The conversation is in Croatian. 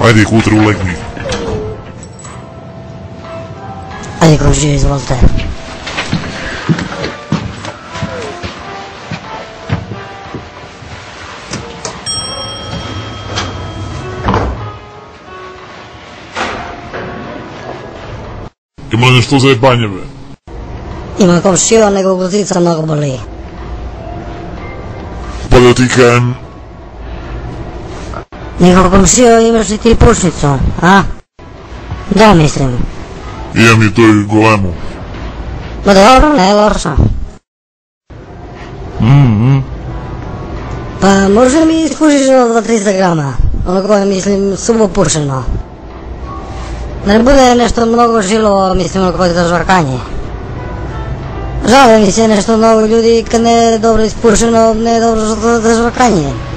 Ajde, Kutru, legni. Ajde, komšija, izvolite. Ima li nešto za jebanje, be? Ima komšija, nego glutica mnogo boli. Pa da ti kajem... Nego komšija, imaš li ti pušnicu, a? Da, mislim. Imam i to i golemu. Ma dobro, ne loša. Pa možda mi ispušiš ono 200-300 grama, ono koje mislim suvo pušeno. Da ne bude nešto mnogo žilo, mislim ono koje za žvarkanje. Žale mi se nešto mnogo ljudi kad ne je dobro ispušeno, ne je dobro za žvarkanje.